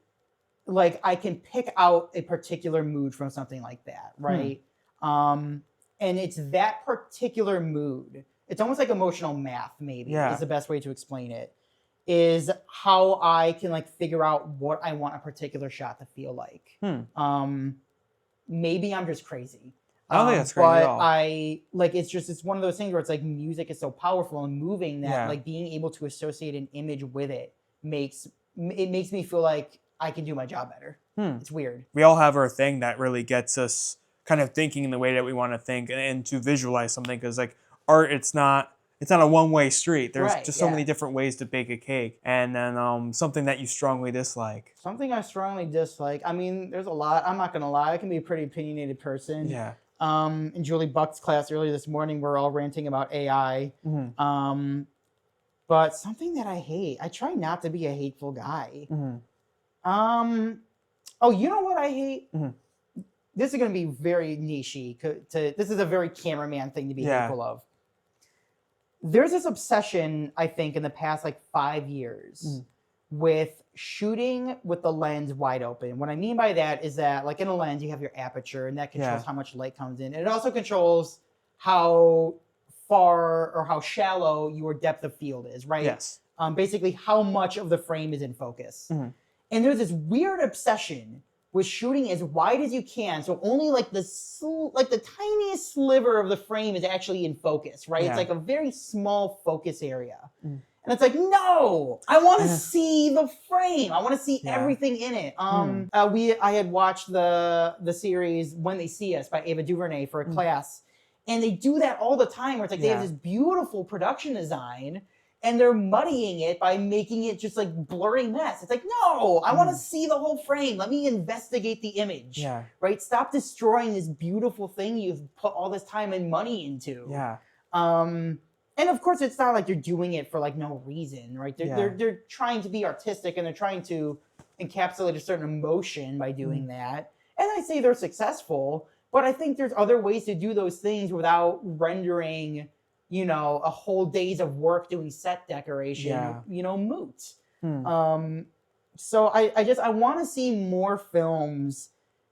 like I can pick out a particular mood from something like that, right? And it's that particular mood. It's almost like emotional math, maybe, is the best way to explain it. Is how I can like figure out what I want a particular shot to feel like. Maybe I'm just crazy. I don't think that's crazy at all. But it's one of those things where it's like music is so powerful and moving that like being able to associate an image with it makes me feel like I can do my job better. It's weird. We all have our thing that really gets us kind of thinking in the way that we want to think and to visualize something, because like art, it's not a one-way street. There's just so many different ways to bake a cake. And then something that you strongly dislike. Something I strongly dislike. I mean, there's a lot. I'm not going to lie. I can be a pretty opinionated person. Yeah. In Julie Buck's class earlier this morning, we're all ranting about AI. But something that I hate, I try not to be a hateful guy. Oh, you know what I hate? This is going to be very niche-y. This is a very cameraman thing to be hateful of. There's this obsession, I think, in the past like 5 years with shooting with the lens wide open. What I mean by that is that, like in a lens, you have your aperture, and that controls how much light comes in. And it also controls how far or how shallow your depth of field is, right? Yes. Basically, how much of the frame is in focus. And there's this weird obsession with shooting as wide as you can, so only like the tiniest sliver of the frame is actually in focus, right? It's like a very small focus area. And it's like, no, I want to see the frame. I want to see everything in it. I had watched the series When They See Us by Ava DuVernay for a class, and they do that all the time where it's like they have this beautiful production design, and they're muddying it by making it just like blurry mess. It's like, no, I want to see the whole frame. Let me investigate the image, right? Stop destroying this beautiful thing you've put all this time and money into. And of course, it's not like they're doing it for like no reason, right? They're trying to be artistic, and they're trying to encapsulate a certain emotion by doing that. And I say they're successful, but I think there's other ways to do those things without rendering, you know, a whole days of work doing set decoration, you know, moot. So I want to see more films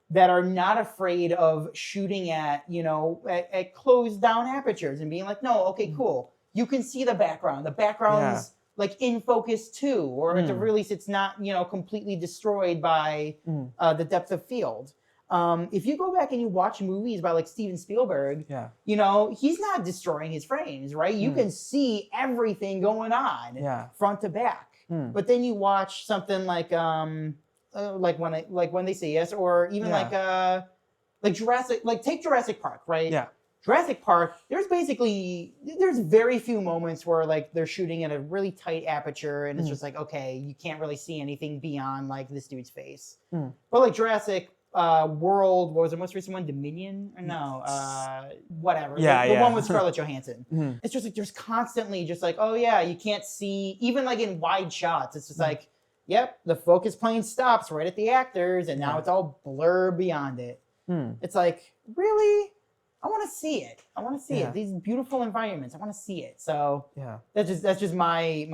that are not afraid of shooting at, you know, at closed down apertures and being like, no, okay, cool. You can see the background. The background's like in focus too, or at the very least, it's not, you know, completely destroyed by the depth of field. If you go back and you watch movies by like Steven Spielberg, you know, he's not destroying his frames, right? You can see everything going on front to back. But then you watch something like When They See Us, or even like Jurassic, like take Jurassic Park, right? Jurassic Park, there's very few moments where like they're shooting at a really tight aperture, and it's just like, okay, you can't really see anything beyond like this dude's face. But like Jurassic World, what was the most recent one? Dominion? Or no, whatever. The one with Scarlett Johansson. It's just like there's constantly just like, oh yeah, you can't see, even like in wide shots, it's just like, yep, the focus plane stops right at the actors, and now it's all blur beyond it. It's like, really? I want to see it. I want to see it. These beautiful environments. I want to see it. So that's just my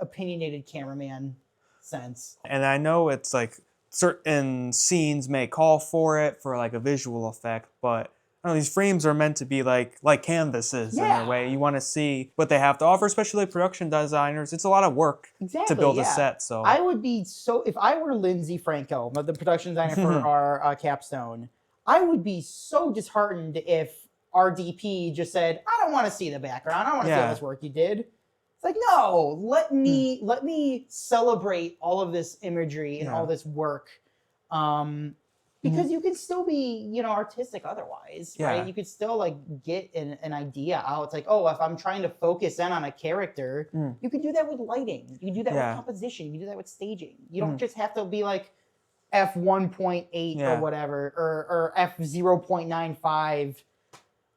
opinionated cameraman sense. And I know it's like certain scenes may call for it for like a visual effect, but I don't know, these frames are meant to be like canvases in a way. You want to see what they have to offer, especially production designers. It's a lot of work to build a set. So I would be if I were Lindsay Franco, the production designer for our Capstone, I would be so disheartened if our DP just said, I don't want to see the background. I don't want to see all this work you did. It's like, no, let me celebrate all of this imagery and all this work. Because you can still be, you know, artistic otherwise, right? You could still like get an idea out. It's like, oh, if I'm trying to focus in on a character, you can do that with lighting. You can do that with composition. You can do that with staging. You don't just have to be like f 1.8 or whatever, or f 0.95.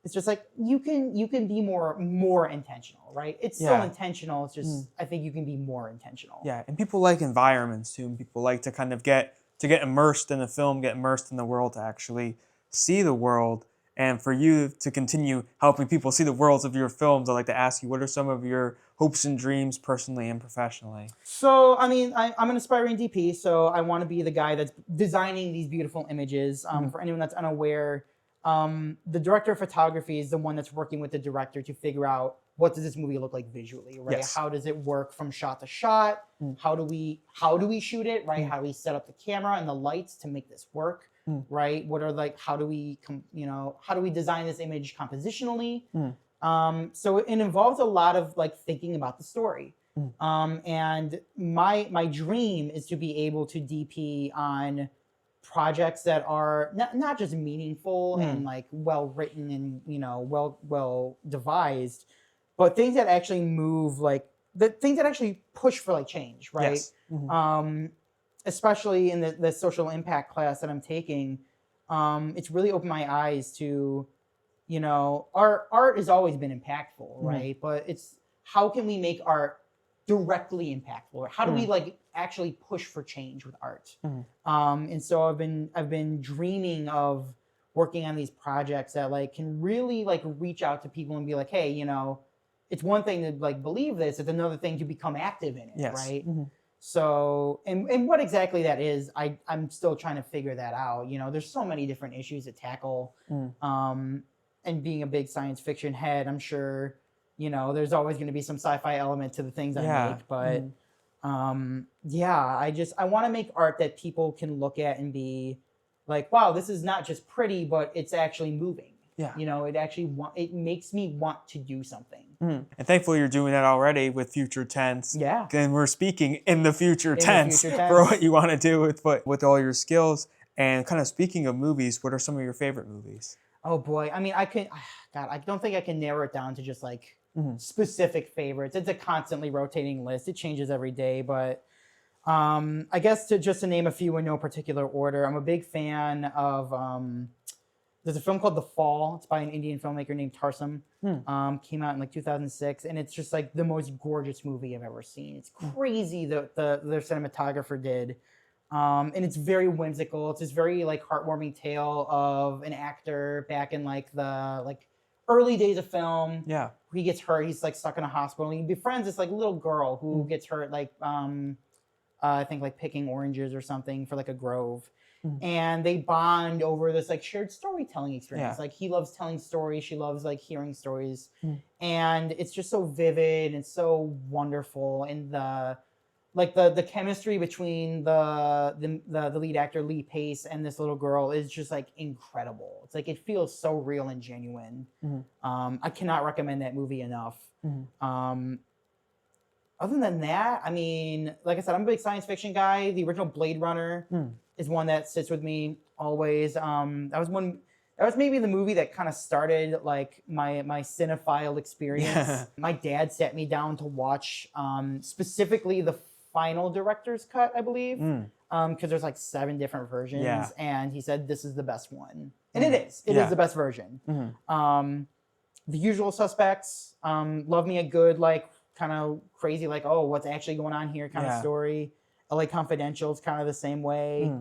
It's just like you can be more intentional, right? It's still intentional. It's just I think you can be more intentional. Yeah, and people like environments too. And people like to kind of get immersed in the film, get immersed in the world, to actually see the world. And for you to continue helping people see the worlds of your films, I'd like to ask you, what are some of your hopes and dreams personally and professionally? So, I mean, I'm an aspiring DP, so I want to be the guy that's designing these beautiful images. For anyone that's unaware, the director of photography is the one that's working with the director to figure out, what does this movie look like visually, right? Yes. How does it work from shot to shot? How do we shoot it, right? How do we set up the camera and the lights to make this work, right? What are like, how do we design this image compositionally? So it involves a lot of like thinking about the story. And my dream is to be able to DP on projects that are not just meaningful and like well written and, you know, well devised, but things that actually move, like the things that actually push for like change, right? Especially in the social impact class that I'm taking, it's really opened my eyes to, art has always been impactful, right? But it's how can we make art directly impactful, or how do we like actually push for change with art? And so I've been dreaming of working on these projects that like can really like reach out to people and be like, hey, it's one thing to like believe this, it's another thing to become active in it, right? So, and what exactly that is, I'm still trying to figure that out. There's so many different issues to tackle. And being a big science fiction head, I'm sure, there's always going to be some sci-fi element to the things I make. But I want to make art that people can look at and be like, wow, this is not just pretty, but it's actually moving. Yeah. It makes me want to do something. And thankfully you're doing that already with future tense. Yeah. And we're speaking in the future tense for what you want to do with all your skills. And kind of speaking of movies, what are some of your favorite movies? Oh boy. I mean, I don't think I can narrow it down to just like specific favorites. It's a constantly rotating list. It changes every day, but I guess to name a few in no particular order, I'm a big fan of there's a film called The Fall. It's by an Indian filmmaker named Tarsum. Came out in like 2006, and it's just like the most gorgeous movie I've ever seen. It's crazy that their cinematographer did, and it's very whimsical. It's this very like heartwarming tale of an actor back in like the early days of film. Yeah, he gets hurt. He's like stuck in a hospital. And he befriends this like little girl who gets hurt like I think like picking oranges or something for like a grove. And they bond over this like shared storytelling experience. Like he loves telling stories, she loves like hearing stories, and it's just so vivid and so wonderful. And the chemistry between the lead actor Lee Pace and this little girl is just like incredible. It's like it feels so real and genuine. I cannot recommend that movie enough. Other than that, I mean, like I said, I'm a big science fiction guy. The original Blade Runner is one that sits with me always. That was maybe the movie that kind of started like my cinephile experience. Yeah. My dad sat me down to watch specifically the final director's cut, I believe, because there's like 7 different versions, and he said this is the best one, and it is. It is the best version. The Usual Suspects, love me a good like kind of crazy like, oh, what's actually going on here kind of story. LA Confidential is kind of the same way.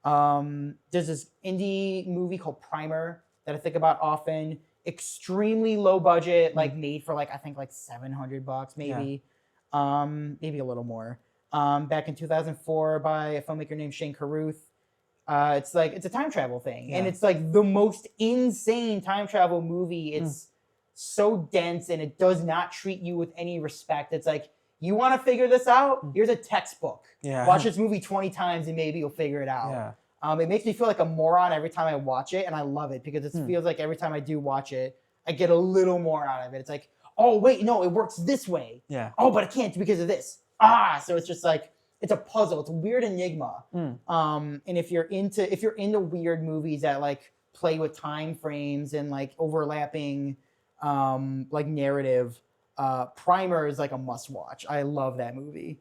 There's this indie movie called Primer that I think about often. Extremely low budget, like made for like I think like $700 maybe, maybe a little more. Back in 2004 by a filmmaker named Shane Carruth. It's a time travel thing, and it's like the most insane time travel movie. It's so dense, and it does not treat you with any respect. It's like, you want to figure this out? Here's a textbook. Watch this movie 20 times and maybe you'll figure it out. It makes me feel like a moron every time I watch it, and I love it because it feels like every time I do watch it, I get a little more out of it. It's like, oh wait, no, it works this way. Oh, but I can't because of this. So it's just like, it's a puzzle. It's a weird enigma. And if you're into weird movies that like play with time frames and like overlapping like narrative, Primer is like a must watch. I love that movie,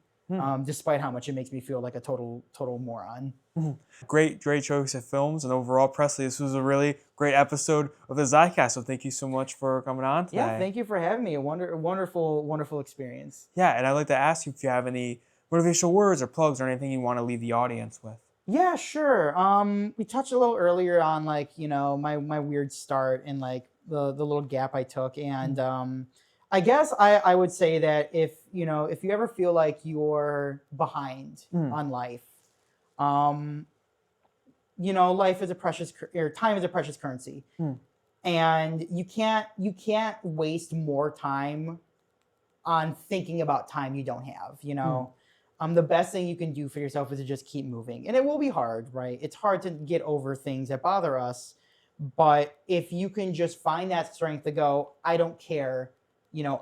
despite how much it makes me feel like a total moron. Great choice of films, and overall, Presley, this was a really great episode of the Zicast. So thank you so much for coming on today. Yeah, thank you for having me. A wonderful experience. Yeah, and I'd like to ask you if you have any motivational words or plugs or anything you want to leave the audience with. Yeah, sure. We touched a little earlier on like, my weird start and like the little gap I took, and I guess I would say that if you ever feel like you're behind on life, life is a precious, or time is a precious currency, and you can't waste more time on thinking about time you don't have. The best thing you can do for yourself is to just keep moving, and it will be hard, right? It's hard to get over things that bother us, but if you can just find that strength to go, I don't care.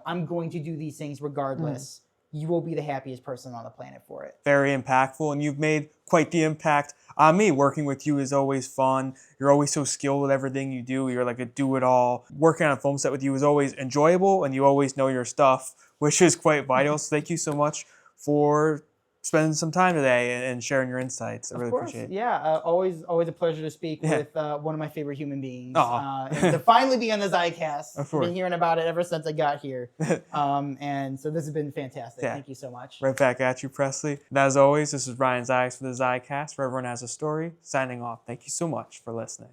I'm going to do these things regardless. You will be the happiest person on the planet for it. Very impactful, and you've made quite the impact on me. Working with you is always fun. You're always so skilled with everything you do. You're like a do-it-all. Working on a film set with you is always enjoyable, and you always know your stuff, which is quite vital. So thank you so much for spending some time today and sharing your insights. I really appreciate it. Yeah, always a pleasure to speak with one of my favorite human beings. Aw. And to finally be on the Zicast. Of I've been course. hearing about it ever since I got here. And so this has been fantastic. Yeah. Thank you so much. Right back at you, Presley. And as always, this is Ryan Ziaks for the Ziaks, where everyone has a story. Signing off. Thank you so much for listening.